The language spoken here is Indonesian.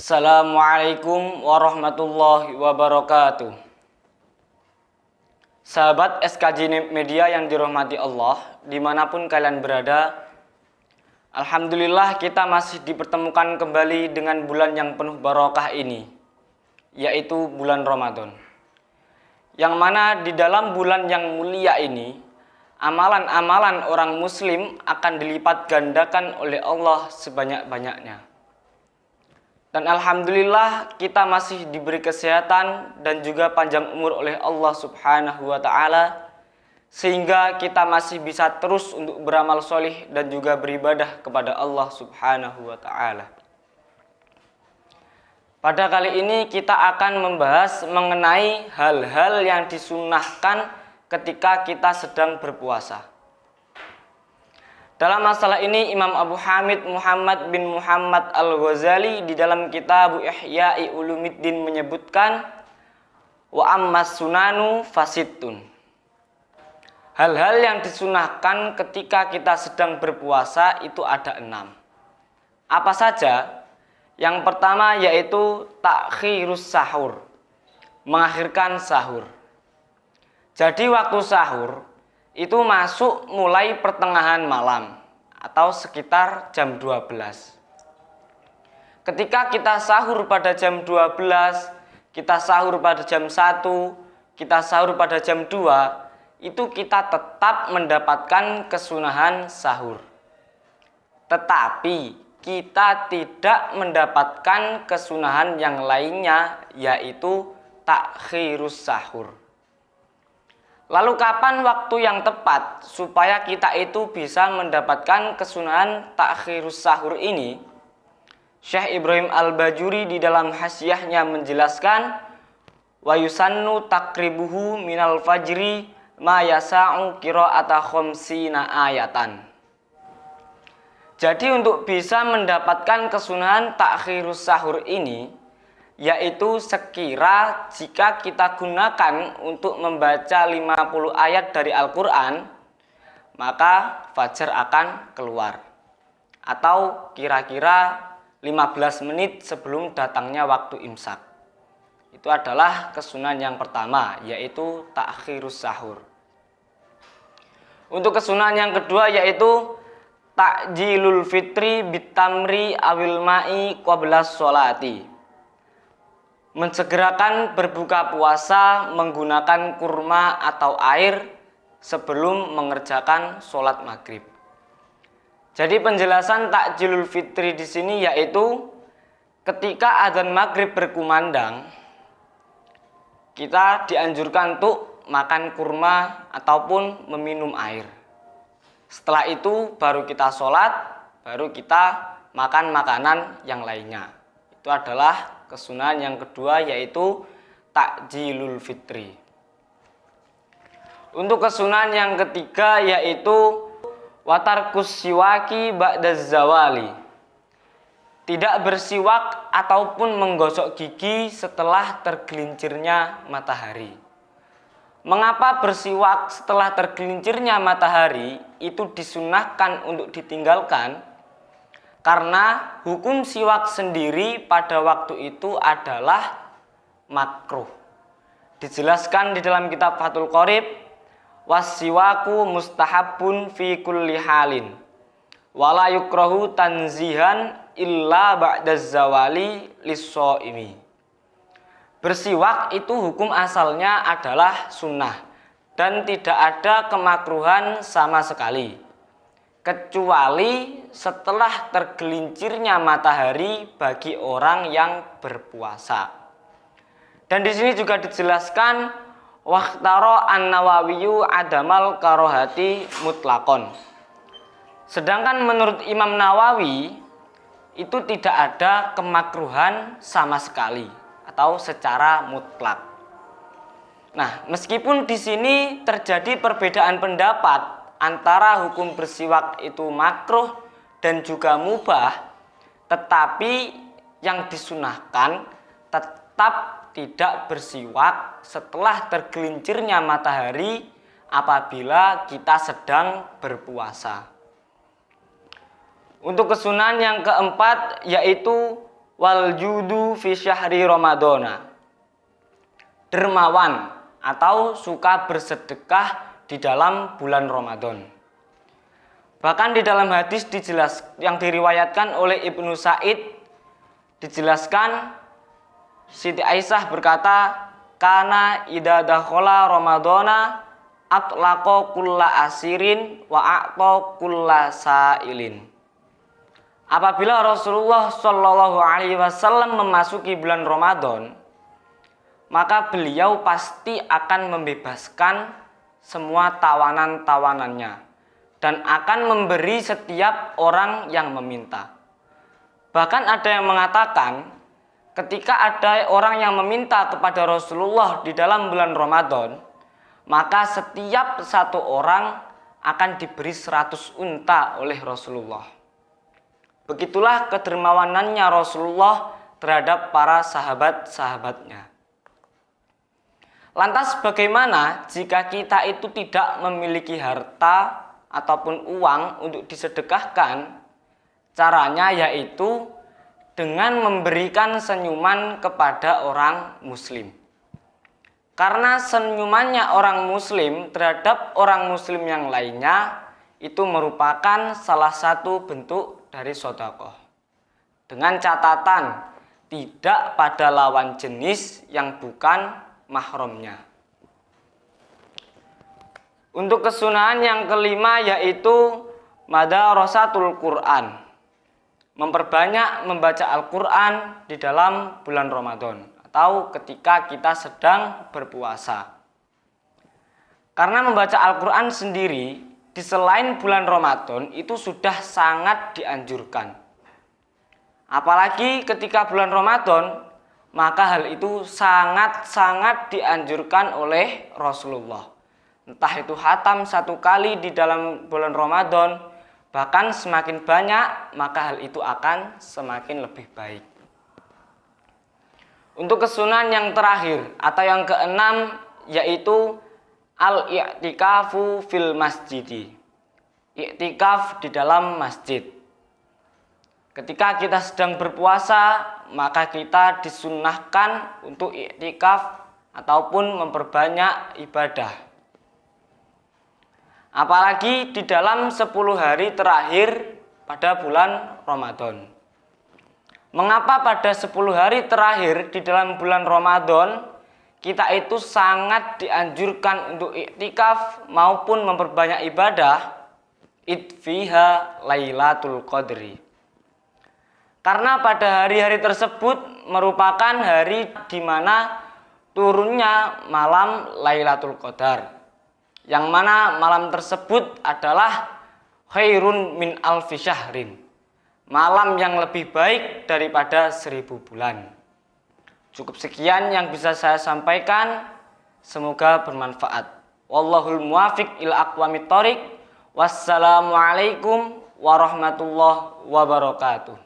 Assalamualaikum warahmatullahi wabarakatuh. Sahabat SKJ Media yang dirahmati Allah, dimanapun kalian berada, alhamdulillah kita masih dipertemukan kembali dengan bulan yang penuh barokah ini, yaitu bulan Ramadan. Yang mana di dalam bulan yang mulia ini, amalan-amalan orang muslim akan dilipat gandakan oleh Allah sebanyak-banyaknya. Dan alhamdulillah kita masih diberi kesehatan dan juga panjang umur oleh Allah Subhanahu wa Ta'ala, sehingga kita masih bisa terus untuk beramal solih dan juga beribadah kepada Allah Subhanahu wa Ta'ala. Pada kali ini kita akan membahas mengenai hal-hal yang disunnahkan ketika kita sedang berpuasa. Dalam masalah ini Imam Abu Hamid Muhammad bin Muhammad Al-Ghazali di dalam kitab Ihya'i Ulumiddin menyebutkan, wa ammas sunanu fasittun. Hal-hal yang disunahkan ketika kita sedang berpuasa itu ada 6. Apa saja? Yang pertama yaitu takhirus sahur, mengakhirkan sahur. Jadi waktu sahur itu masuk mulai pertengahan malam atau sekitar jam 12. Ketika kita sahur pada jam 12, kita sahur pada jam 1, kita sahur pada jam 2, itu kita tetap mendapatkan kesunahan sahur. Tetapi kita tidak mendapatkan kesunahan yang lainnya, yaitu takhirus sahur. Lalu kapan waktu yang tepat supaya kita itu bisa mendapatkan kesunahan takhirus sahur ini? Syekh Ibrahim Al-Bajuri di dalam hasyiahnya menjelaskan, wa yusannu takribuhu minal fajri ma yasa'u qira'ata khamsina ayatan. Jadi untuk bisa mendapatkan kesunahan takhirus sahur ini, yaitu sekira jika kita gunakan untuk membaca 50 ayat dari Al-Quran, maka fajar akan keluar. Atau kira-kira 15 menit sebelum datangnya waktu imsak. Itu adalah kesunahan yang pertama, yaitu takhirus sahur. Untuk kesunahan yang kedua yaitu takjilul fitri bitamri awil ma'i qabla sholati. Mensegerakan berbuka puasa menggunakan kurma atau air sebelum mengerjakan sholat maghrib. Jadi penjelasan takjilul fitri di sini yaitu ketika adzan maghrib berkumandang, kita dianjurkan untuk makan kurma ataupun meminum air. Setelah itu baru kita sholat, baru kita makan makanan yang lainnya. Itu adalah kesunahan yang kedua yaitu takjilul fitri. Untuk kesunahan yang ketiga yaitu watarkus siwaki ba'daz zawali. Tidak bersiwak ataupun menggosok gigi setelah tergelincirnya matahari. Mengapa bersiwak setelah tergelincirnya matahari itu disunahkan untuk ditinggalkan? Karena hukum siwak sendiri pada waktu itu adalah makruh. Dijelaskan di dalam kitab Fathul Qorib, wassiwaku mustahabun fi kulli halin wala yukrahu tanzihan illa ba'daz zawali lis-shaimi. Bersiwak itu hukum asalnya adalah sunnah dan tidak ada kemakruhan sama sekali, kecuali setelah tergelincirnya matahari bagi orang yang berpuasa. Dan di sini juga dijelaskan waqtaro an-Nawawiyu adamal karohati mutlakon. Sedangkan menurut Imam Nawawi itu tidak ada kemakruhan sama sekali atau secara mutlak. Nah, meskipun di sini terjadi perbedaan pendapat antara hukum bersiwak itu makruh dan juga mubah, tetapi yang disunahkan tetap tidak bersiwak setelah tergelincirnya matahari apabila kita sedang berpuasa. Untuk kesunahan yang keempat yaitu wal judu fi syahri ramadhana. Dermawan atau suka bersedekah di dalam bulan Ramadan. Bahkan di dalam hadis yang diriwayatkan oleh Ibnu Sa'id dijelaskan, Siti Aisyah berkata, kana idza dakhala ramadhana atlaqa kulla asirin wa a'ta kulla sa'ilin. Apabila Rasulullah Shallallahu alaihi wasallam memasuki bulan Ramadan, maka beliau pasti akan membebaskan semua tawanan-tawanannya dan akan memberi setiap orang yang meminta. Bahkan ada yang mengatakan, ketika ada orang yang meminta kepada Rasulullah di dalam bulan Ramadan, maka setiap satu orang akan diberi 100 unta oleh Rasulullah. Begitulah kedermawanannya Rasulullah terhadap para sahabat-sahabatnya. Lantas bagaimana jika kita itu tidak memiliki harta ataupun uang untuk disedekahkan? Caranya yaitu dengan memberikan senyuman kepada orang muslim. Karena senyumannya orang muslim terhadap orang muslim yang lainnya itu merupakan salah satu bentuk dari sedekah. Dengan catatan tidak pada lawan jenis yang bukan mahramnya. Untuk kesunahan yang kelima yaitu madarasatul Quran. Memperbanyak membaca Al-Quran di dalam bulan Ramadan atau ketika kita sedang berpuasa. Karena membaca Al-Quran sendiri di selain bulan Ramadan itu sudah sangat dianjurkan. Apalagi ketika bulan Ramadan, maka hal itu sangat-sangat dianjurkan oleh Rasulullah. Entah itu khatam 1 kali di dalam bulan Ramadan, bahkan semakin banyak, maka hal itu akan semakin lebih baik. Untuk kesunahan yang terakhir atau yang keenam yaitu al-i'tikafu fil masjidi. I'tikaf di dalam masjid. Ketika kita sedang berpuasa, maka kita disunnahkan untuk i'tikaf ataupun memperbanyak ibadah. Apalagi di dalam 10 hari terakhir pada bulan Ramadan. Mengapa pada 10 hari terakhir di dalam bulan Ramadan kita itu sangat dianjurkan untuk iktikaf maupun memperbanyak ibadah? Idfiha Lailatul Qadri. Karena pada hari-hari tersebut merupakan hari di mana turunnya malam Lailatul Qadar. Yang mana malam tersebut adalah khairun min alfi syahrin. Malam yang lebih baik daripada 1000 bulan. Cukup sekian yang bisa saya sampaikan. Semoga bermanfaat. Wallahul muwafiq ila aqwamit thoriq. Wassalamualaikum warahmatullahi wabarakatuh.